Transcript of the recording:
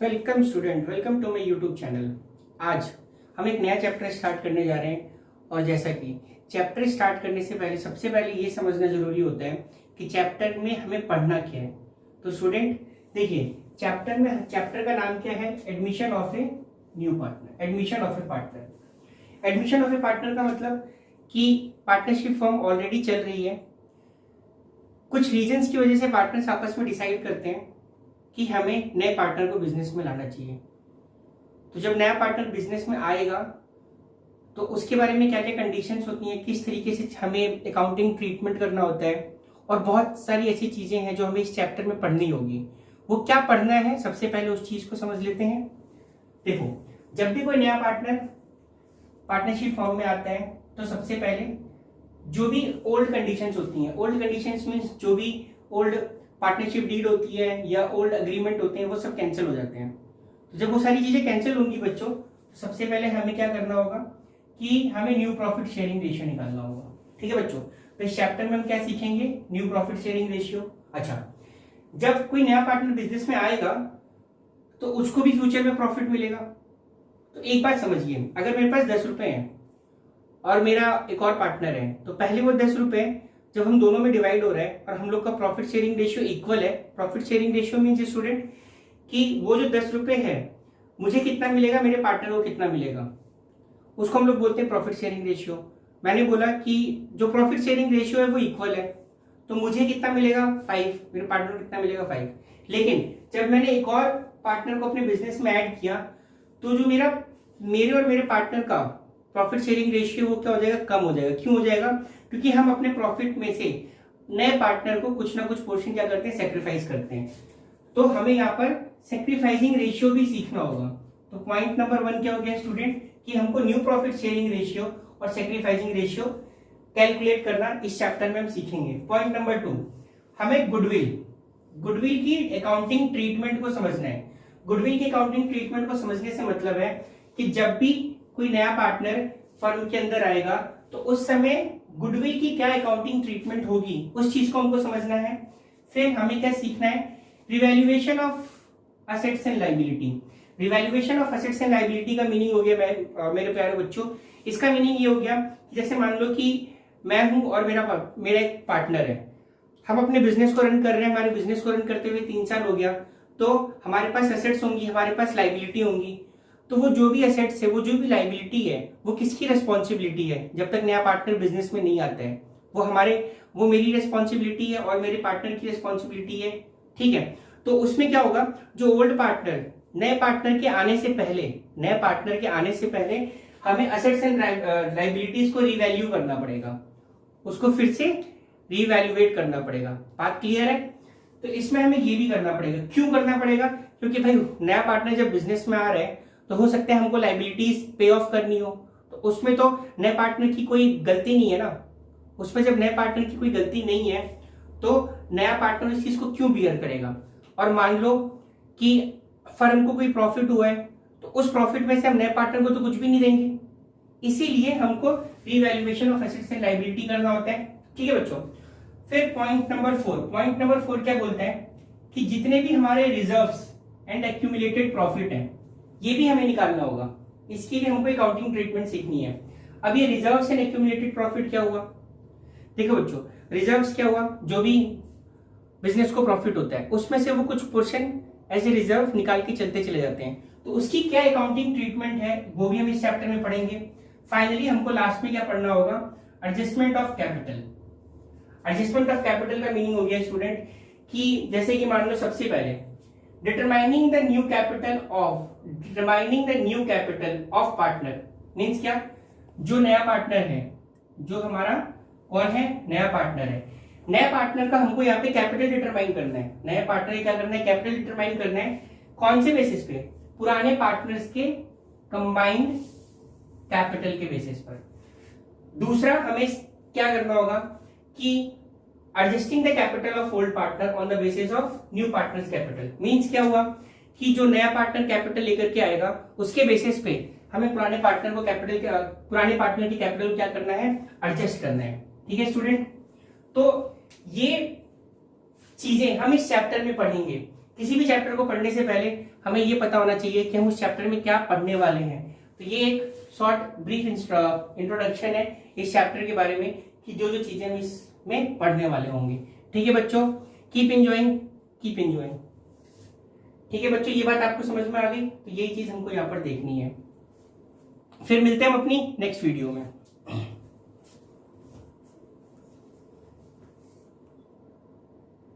Welcome student, welcome to my YouTube channel. आज हम एक नया चैप्टर स्टार्ट करने जा रहे हैं और जैसा कि चैप्टर स्टार्ट करने से पहले सबसे पहले ये समझना जरूरी होता है कि चैप्टर में हमें पढ़ना क्या है। तो स्टूडेंट देखिए, चैप्टर का नाम क्या है? Admission of a new partner. Admission of A partner. Admission of A partner का मतलब कि पार्टनरशिप फर्म ऑलरेडी चल रही है, कुछ रीजंस की वजह से पार्टनर्स आपस में डिसाइड करते हैं कि हमें नए पार्टनर को बिजनेस में लाना चाहिए। तो जब नया पार्टनर बिजनेस में आएगा तो उसके बारे में क्या क्या कंडीशंस होती हैं, किस तरीके से हमें अकाउंटिंग ट्रीटमेंट करना होता है और बहुत सारी ऐसी चीजें हैं जो हमें इस चैप्टर में पढ़नी होगी। वो क्या पढ़ना है, सबसे पहले उस चीज को समझ लेते हैं। देखो, जब भी कोई नया पार्टनर पार्टनरशिप फॉर्म में आता है तो सबसे पहले जो भी ओल्ड कंडीशंस होती हैं, ओल्ड कंडीशंस मीन्स जो भी ओल्ड पार्टनरशिप डीड होती है या ओल्ड एग्रीमेंट होते हैं वो सब कैंसिल हो जाते हैं। तो जब वो सारी चीजें कैंसिल होंगी बच्चों, तो सबसे पहले हमें क्या करना होगा कि हमें न्यू प्रॉफिट शेयरिंग रेशियो निकालना होगा। ठीक है बच्चों, तो इस चैप्टर में हम क्या सीखेंगे? New profit sharing ratio. अच्छा, जब कोई नया पार्टनर बिजनेस में आएगा तो उसको भी फ्यूचर में प्रॉफिट मिलेगा। तो एक बात समझिए, अगर मेरे पास 10 रुपए हैं और मेरा एक और पार्टनर है, तो पहले वो 10 रुपए जब हम दोनों में डिवाइड हो रहा है और हम लोग का प्रॉफिट शेयरिंग रेशियो इक्वल है। Profit sharing ratio means student कि वो जो 10 रुपए है मुझे कितना मिलेगा, मेरे पार्टनर को कितना मिलेगा, उसको हम लोग बोलते हैं प्रॉफिट शेयरिंग रेशियो। मैंने बोला कि जो प्रॉफिट शेयरिंग रेशियो है वो इक्वल है, तो मुझे कितना मिलेगा 5, मेरे पार्टनर को कितना मिलेगा 5। लेकिन जब मैंने एक और पार्टनर को अपने बिजनेस में ऐड किया तो जो मेरे और मेरे पार्टनर का प्रॉफिट शेयरिंग रेशियो वो क्या हो जाएगा? कम हो जाएगा। क्यों हो जाएगा? क्योंकि हम अपने प्रॉफिट में से नए पार्टनर को कुछ ना कुछ पोर्शन क्या करते हैं? सेक्रीफाइस करते हैं। तो हमें यहाँ पर सेक्रीफाइसिंग रेशियो भी सीखना होगा। तो पॉइंट नंबर 1 क्या हो गया स्टूडेंट कि हमको न्यू प्रॉफिट शेयरिंग रेशियो और सेक्रीफाइसिंग रेशियो कैलकुलेट करना इस चैप्टर में हम सीखेंगे। पॉइंट नंबर 2, हमें गुडविल की अकाउंटिंग ट्रीटमेंट को समझना है। गुडविल की अकाउंटिंग ट्रीटमेंट को समझने से मतलब है कि जब भी कोई नया पार्टनर फर्म के अंदर आएगा तो उस समय गुडविल की क्या अकाउंटिंग ट्रीटमेंट होगी, उस चीज को हमको समझना है। फिर हमें क्या सीखना है? Revaluation of assets and liability. Revaluation of assets and liability का मीनिंग हो गया मेरे प्यारे बच्चों, इसका मीनिंग ये हो गया कि जैसे मान लो कि मैं हूं और मेरा एक पार्टनर है, हम अपने बिजनेस को रन कर रहे हैं। हमारे बिजनेस को रन करते हुए 3 साल हो गया, तो हमारे पास एसेट्स होंगी, हमारे पास लायबिलिटी होंगी। तो वो जो भी एसेट्स है, वो जो भी लायबिलिटी है, वो किसकी रेस्पॉन्सिबिलिटी है? जब तक नया पार्टनर बिजनेस में नहीं आता है वो मेरी रेस्पॉन्सिबिलिटी है और मेरे पार्टनर की रेस्पॉन्सिबिलिटी है। ठीक है, तो उसमें क्या होगा, जो ओल्ड पार्टनर नए पार्टनर के आने से पहले हमें एसेट्स एंड लायबिलिटीज को रिवैल्यू करना पड़ेगा, उसको फिर से रिवैल्यूएट करना पड़ेगा। बात क्लियर है? तो इसमें हमें ये भी करना पड़ेगा। क्यों करना पड़ेगा? क्योंकि भाई नया पार्टनर जब बिजनेस में आ रहा है तो हो सकता है हमको लायबिलिटीज पे ऑफ करनी हो, तो उसमें तो नए पार्टनर की कोई गलती नहीं है ना। उसमें जब नए पार्टनर की कोई गलती नहीं है तो नया पार्टनर इस चीज को क्यों बियर करेगा? और मान लो कि फर्म को कोई प्रॉफिट हुआ है तो उस प्रॉफिट में से हम नए पार्टनर को तो कुछ भी नहीं देंगे, इसीलिए हमको revaluation of assets and liability करना होता है। ठीक है बच्चों, फिर पॉइंट नंबर 4 क्या बोलता है कि जितने भी हमारे रिजर्व्स एंड एक्यूमुलेटेड प्रॉफिट हैं ये भी हमें निकालना होगा। इसके लिए हमको अकाउंटिंग ट्रीटमेंट सीखनी है। अब ये रिजर्व्स एंड एक्यूमुलेटेड प्रॉफिट क्या हुआ? देखो बच्चों, रिजर्व्स क्या हुआ? जो भी बिजनेस को प्रॉफिट होता है उसमें से वो कुछ पोर्शन एज ए रिजर्व निकाल के चलते चले जाते हैं, तो उसकी क्या अकाउंटिंग ट्रीटमेंट है वो भी हम इस चैप्टर में पढ़ेंगे। फाइनली हमको लास्ट में क्या पढ़ना होगा? Adjustment of capital. Adjustment of capital का मीनिंग हो गया स्टूडेंट कि जैसे कि मान लो सबसे पहले determining the new capital of partner means क्या? जो नया पार्टनर है, जो हमारा कौन है? नया पार्टनर है। नया पार्टनर का हमको यहाँ पे कैपिटल डिटरमाइन करना है। नया पार्टनर क्या करना है? कैपिटल डिटरमाइन करना है। कौन से बेसिस पे? पुराने पार्टनर्स के कंबाइंड कैपिटल के बेसिस पर। दूसरा हमें क्या करना होगा कि adjusting the capital of old partner on the basis of new partners capital. Means क्या हुआ कि जो नया पार्टनर कैपिटल लेकर के आएगा उसके बेसिस पे हमें पुराने पार्टनर की कैपिटल को क्या करना है? एडजस्ट करना है। ठीक है स्टूडेंट, तो ये चीजें हम इस चैप्टर में पढ़ेंगे किसी भी चैप्टर को पढ़ने से पहले हमें ये पता होना चाहिए कि हम उस चैप्टर में क्या पढ़ने वाले हैं। तो ये एक शॉर्ट ब्रीफ इंट्रोडक्शन है इस चैप्टर के बारे में कि जो जो चीजें हम इसमें पढ़ने वाले होंगे। ठीक है बच्चों, कीप एंजॉइंग, कीप एंजॉइंग। ठीक है बच्चों, ये बात आपको समझ में आ गई, तो यही चीज हमको यहाँ पर देखनी है। फिर मिलते हैं हम अपनी नेक्स्ट वीडियो में।